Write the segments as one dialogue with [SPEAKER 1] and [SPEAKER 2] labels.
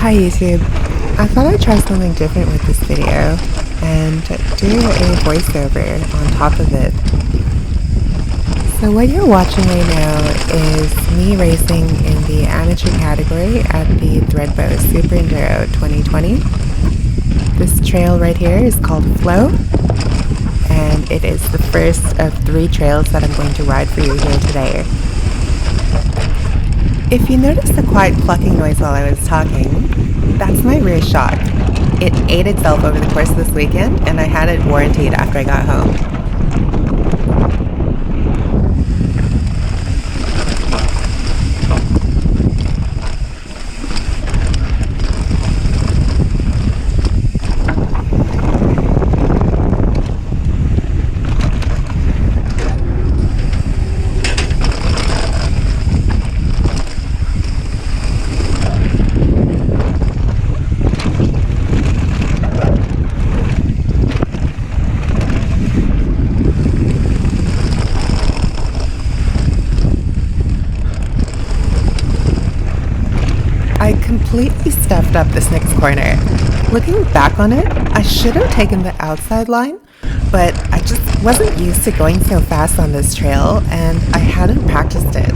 [SPEAKER 1] Hi YouTube. I thought I'd try something different with this video and do a voiceover on top of it. So what you're watching right now is me racing in the amateur category at the Thredbo Super Enduro 2020. This trail right here is called Flow, and it is the first of 3 trails that I'm going to ride for you here today. If you noticed the quiet clucking noise while I was talking, that's my rear shock. It ate itself over the course of this weekend, and I had it warranted after I got home. I completely stuffed up this next corner. Looking back on it, I should have taken the outside line, but I just wasn't used to going so fast on this trail, and I hadn't practiced it.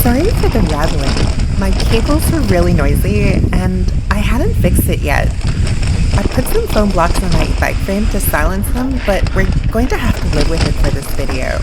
[SPEAKER 1] Sorry for the rattling. My cables were really noisy and I hadn't fixed it yet. I put some foam blocks on my bike frame to silence them, but we're going to have to live with it for this video.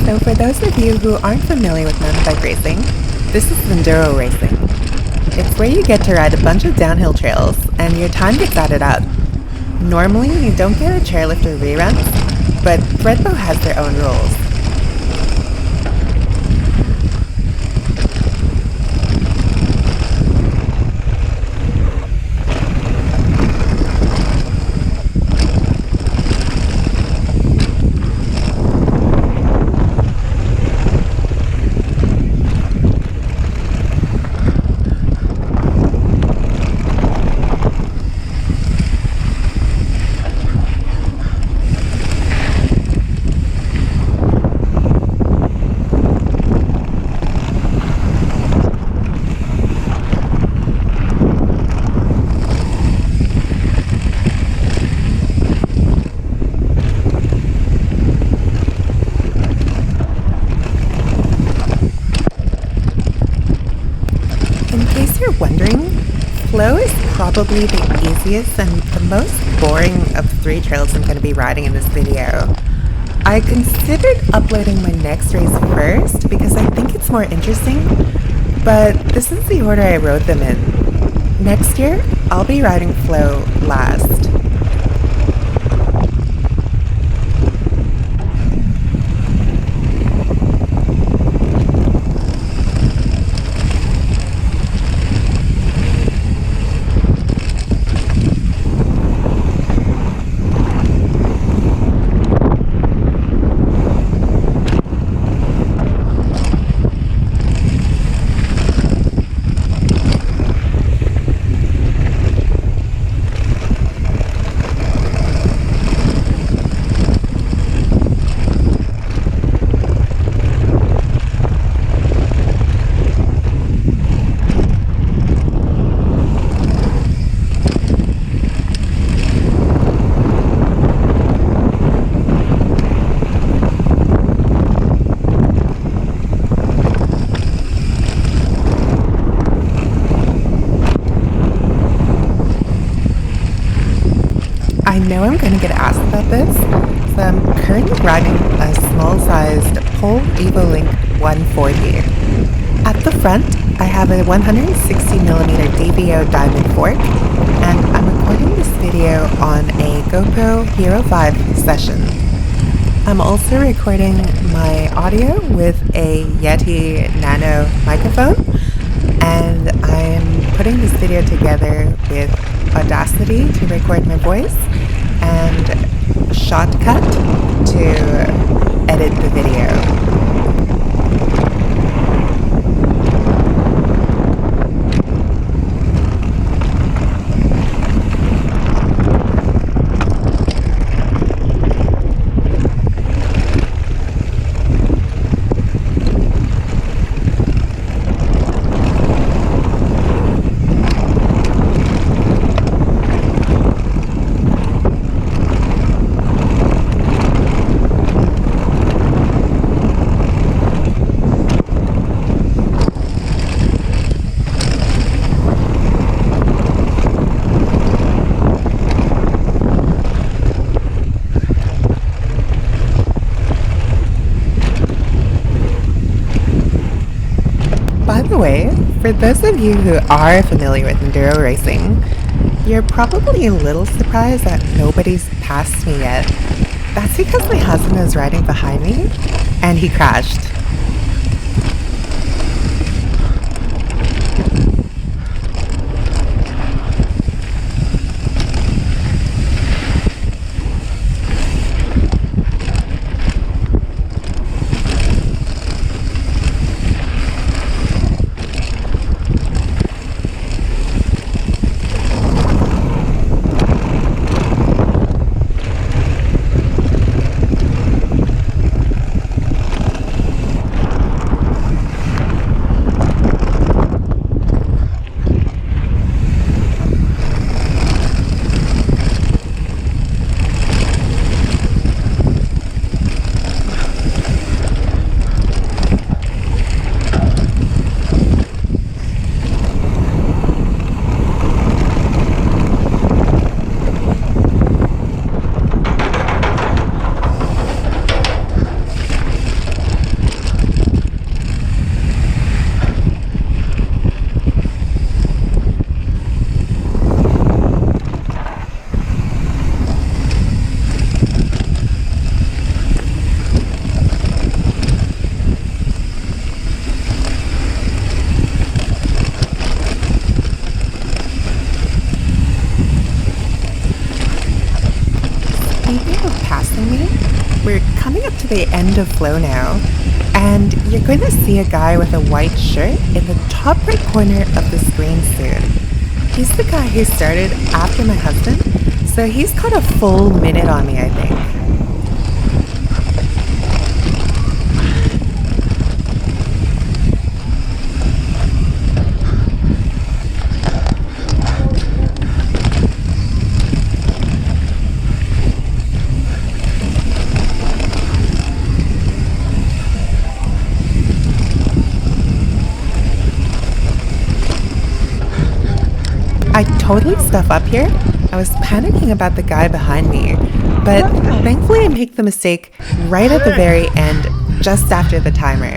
[SPEAKER 1] So for those of you who aren't familiar with mountain bike racing, this is enduro racing. It's where you get to ride a bunch of downhill trails and your time gets added up. Normally you don't get a chairlifter reruns, but Thredbo has their own rules. In case you're wondering, Flow is probably the easiest and the most boring of the 3 trails I'm going to be riding in this video. I considered uploading my next race first because I think it's more interesting, but this is the order I rode them in. Next year, I'll be riding Flow last. I know I'm going to get asked about this, so I'm currently riding a small-sized Pole EvoLink 140. At the front, I have a 160mm DVO diamond fork, and I'm recording this video on a GoPro Hero 5 session. I'm also recording my audio with a Yeti Nano microphone, and I'm putting this video together with Audacity to record my voice and Shotcut to edit the video. By the way, for those of you who are familiar with enduro racing, you're probably a little surprised that nobody's passed me yet. That's because my husband is riding behind me, and he crashed. Speaking of passing me, we're coming up to the end of flow now, and you're going to see a guy with a white shirt in the top right corner of the screen soon. He's the guy who started after my husband, so he's got a full minute on me, I think. I totally stuff up here. I was panicking about the guy behind me, but thankfully I make the mistake right at the very end, just after the timer.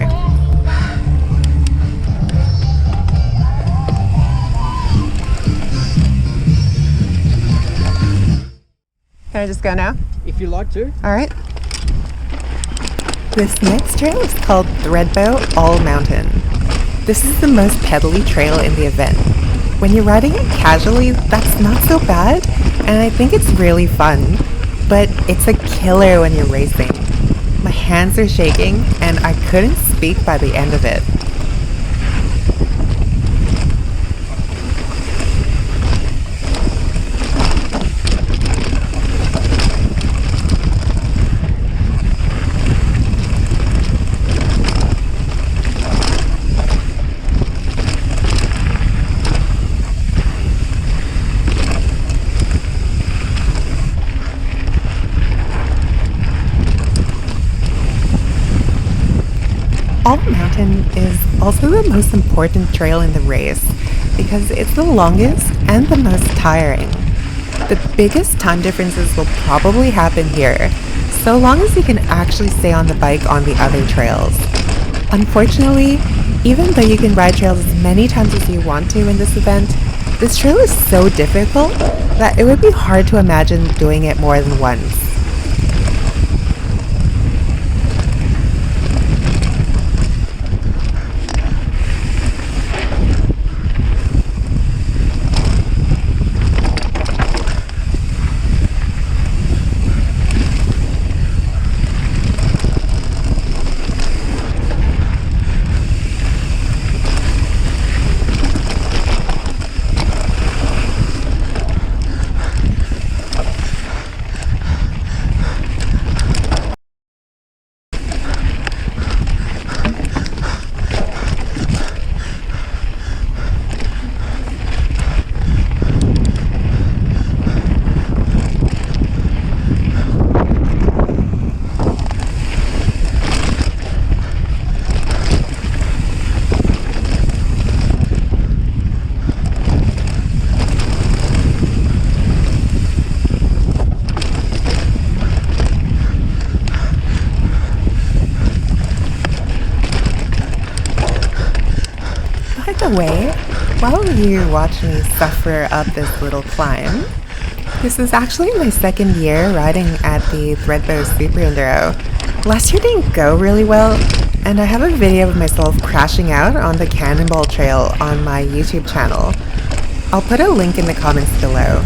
[SPEAKER 1] Can I just go now?
[SPEAKER 2] If you like to.
[SPEAKER 1] Alright. This next trail is called Thredbo All Mountain. This is the most pedally trail in the event. When you're riding it casually, that's not so bad, and I think it's really fun, but it's a killer when you're racing. My hands are shaking, and I couldn't speak by the end of it. All Mountain is also the most important trail in the race because it's the longest and the most tiring. The biggest time differences will probably happen here, so long as you can actually stay on the bike on the other trails. Unfortunately, even though you can ride trails as many times as you want to in this event, this trail is so difficult that it would be hard to imagine doing it more than once. By the way, while you watch me suffer up this little climb, this is actually my second year riding at the Thredbo Super Enduro. Last year didn't go really well, and I have a video of myself crashing out on the Cannonball Trail on my YouTube channel. I'll put a link in the comments below.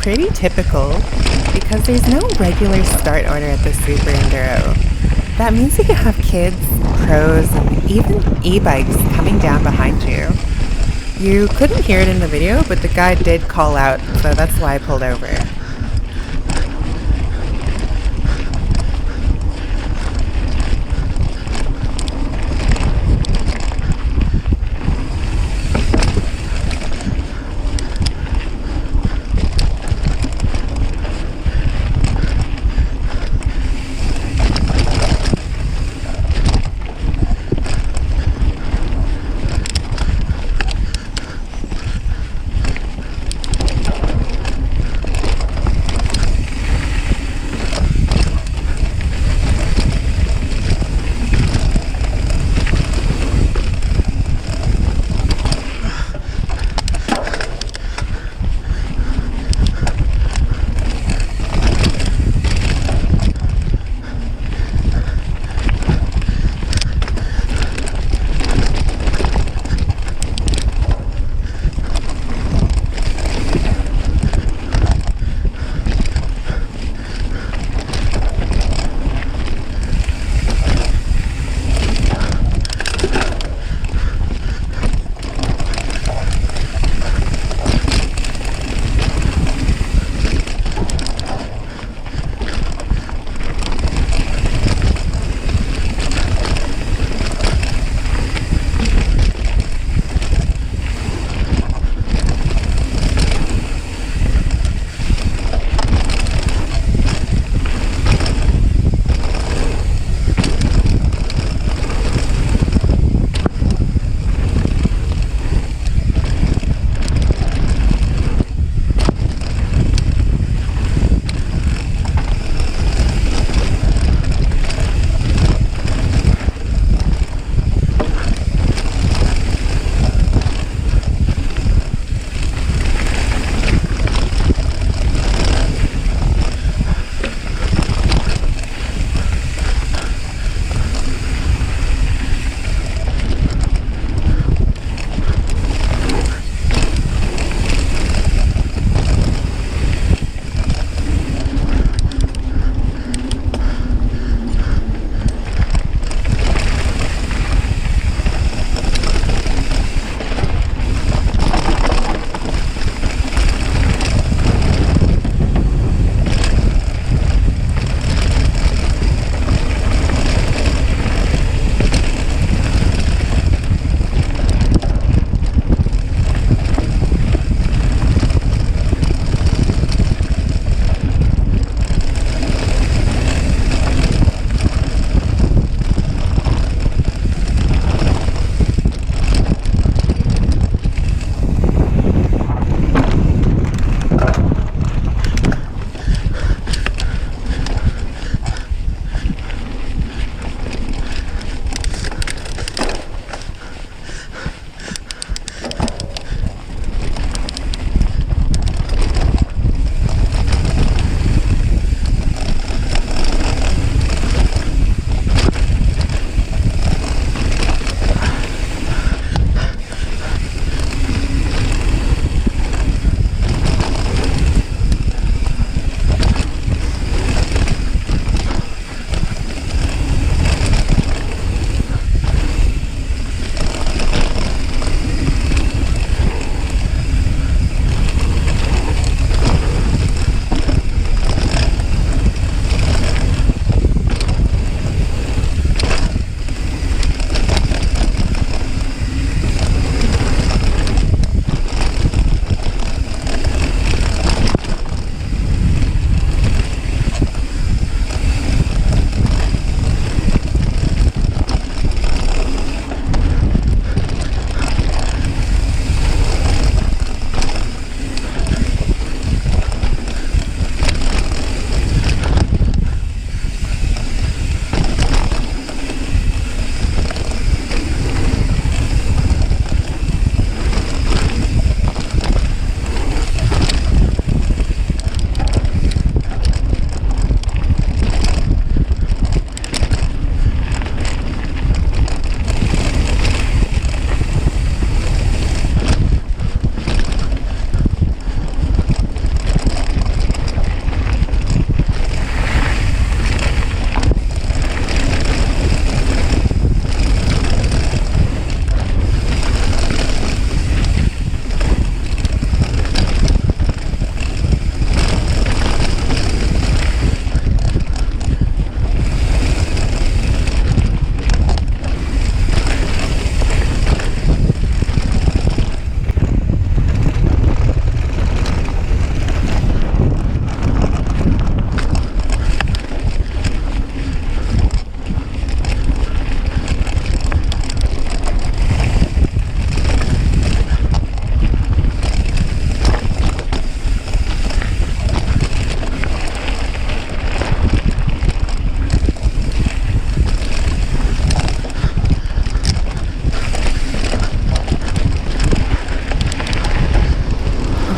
[SPEAKER 1] pretty typical because there's no regular start order at the Super Enduro. That means that you have kids, pros, and even e-bikes coming down behind you. You couldn't hear it in the video, but the guy did call out, so that's why I pulled over.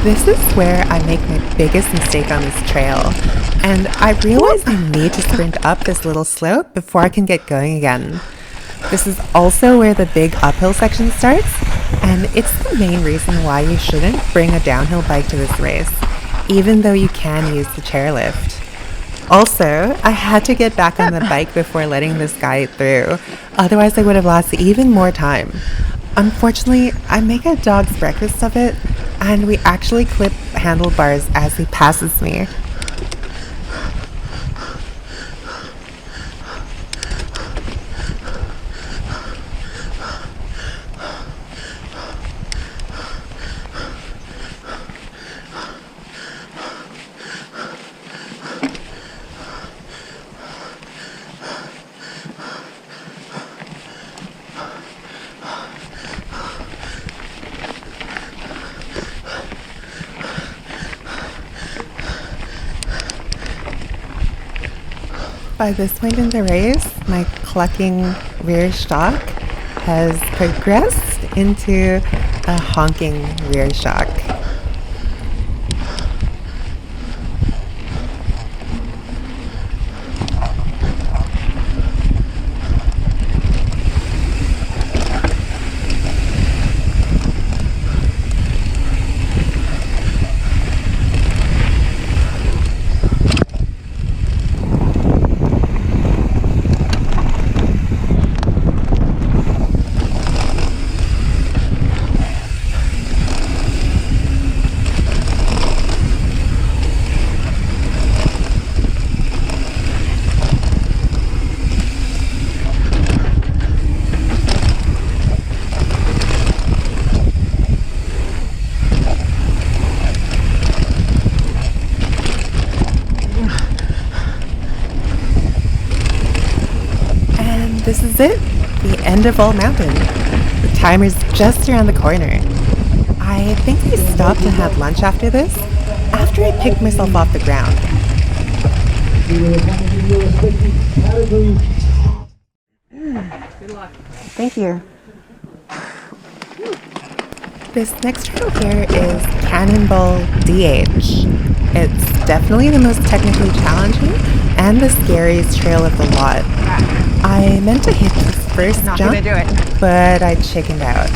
[SPEAKER 1] This is where I make my biggest mistake on this trail, and I realize I need to sprint up this little slope before I can get going again. This is also where the big uphill section starts, and it's the main reason why you shouldn't bring a downhill bike to this race, even though you can use the chairlift. Also, I had to get back on the bike before letting this guy through, otherwise I would have lost even more time. Unfortunately, I make a dog's breakfast of it, and we actually clip handlebars as he passes me. By this point in the race, my clucking rear shock has progressed into a honking rear shock. This is it, the end of All Mountain. The timer's just around the corner. I think I stopped and had lunch after this, after I picked myself off the ground.
[SPEAKER 2] Good luck.
[SPEAKER 1] Thank you. This next trail here is Cannonball DH. It's definitely the most technically challenging and the scariest trail of the lot. I meant to hit this first jump, but I chickened out.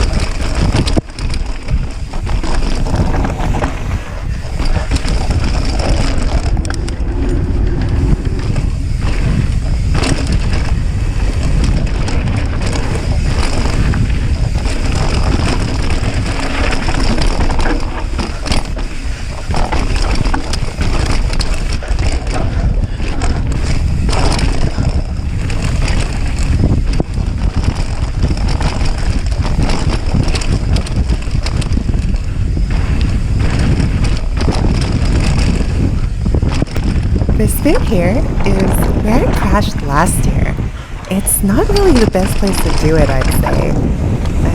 [SPEAKER 1] This bit here is where I crashed last year. It's not really the best place to do it, I'd say.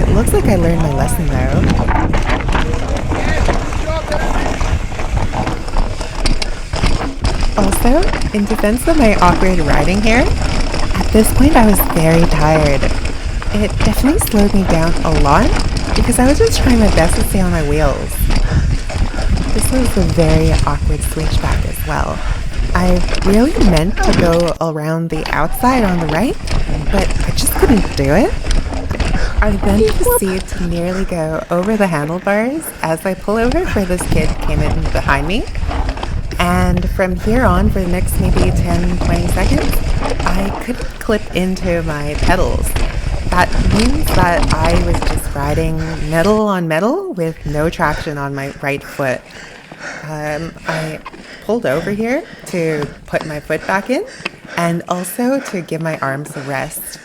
[SPEAKER 1] It looks like I learned my lesson though. Also, in defense of my awkward riding here, at this point I was very tired. It definitely slowed me down a lot because I was just trying my best to stay on my wheels. This was a very awkward switchback as well. I really meant to go around the outside on the right, but I just couldn't do it. I then proceed to nearly go over the handlebars as I pull over where this kid came in behind me. And from here on, for the next maybe 10-20 seconds, I couldn't clip into my pedals. That means that I was just riding metal on metal with no traction on my right foot. I pulled over here to put my foot back in and also to give my arms a rest.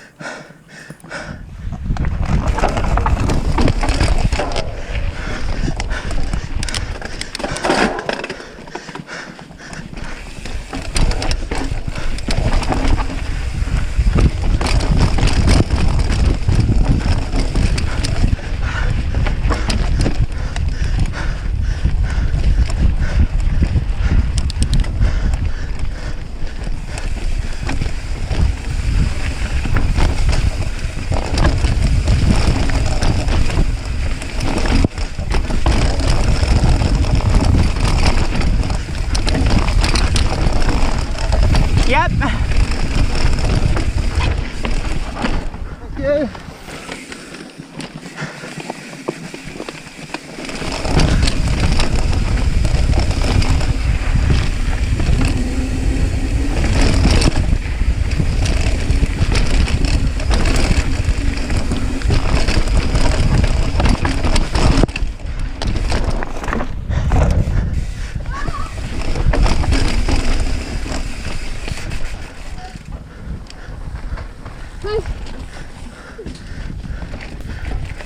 [SPEAKER 1] I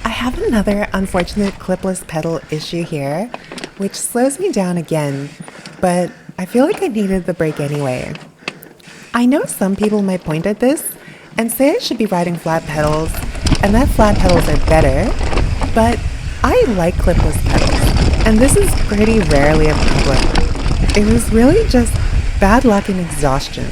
[SPEAKER 1] have another unfortunate clipless pedal issue here, which slows me down again, but I feel like I needed the break anyway. I know some people might point at this and say I should be riding flat pedals and that flat pedals are better, but I like clipless pedals, and this is pretty rarely a problem. It was really just bad luck and exhaustion.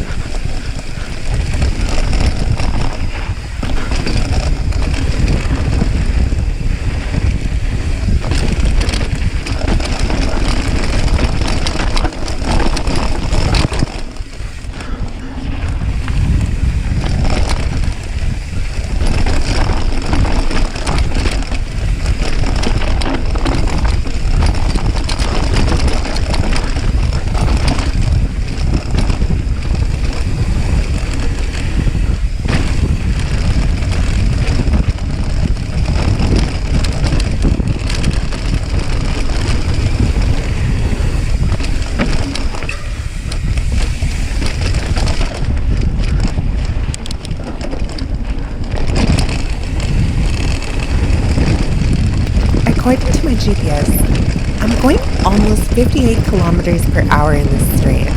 [SPEAKER 1] According to my GPS, I'm going almost 58 kilometers per hour in this straight.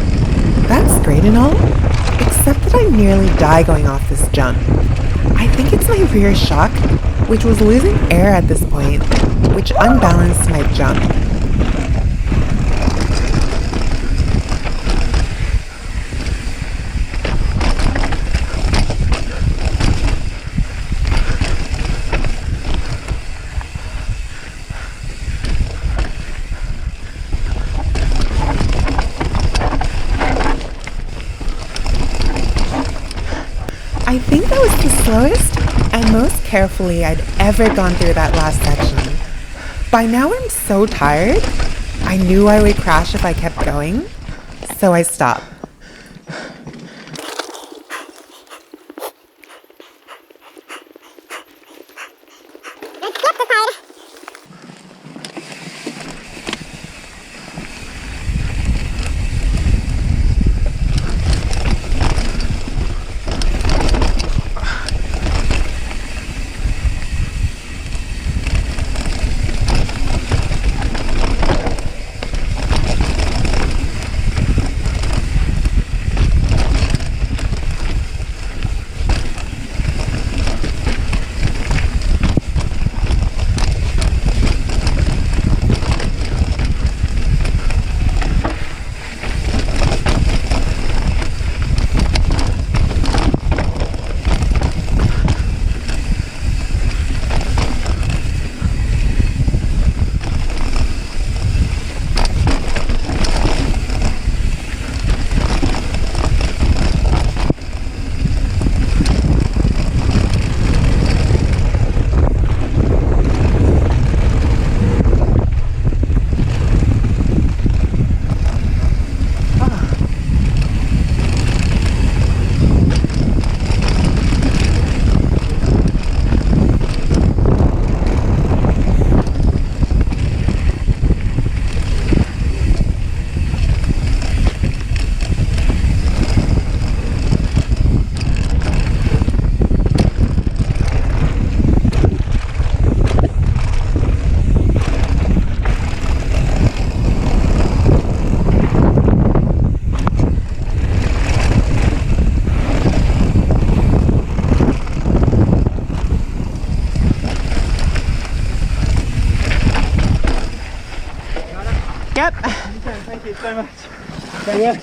[SPEAKER 1] That's great and all, except that I nearly die going off this jump. I think it's my rear shock, which was losing air at this point, which unbalanced my jump. I think that was the slowest and most carefully I'd ever gone through that last section. By now I'm so tired, I knew I would crash if I kept going, so I stopped. Yep.
[SPEAKER 2] Thank you so much. Very well.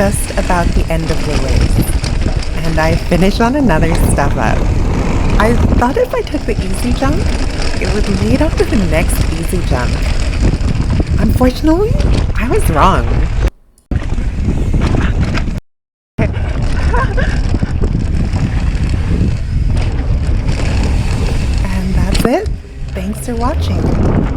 [SPEAKER 1] just about the end of the race, and I finished on another step up. I thought if I took the easy jump, it would lead up to the next easy jump. Unfortunately, I was wrong. And that's it. Thanks for watching.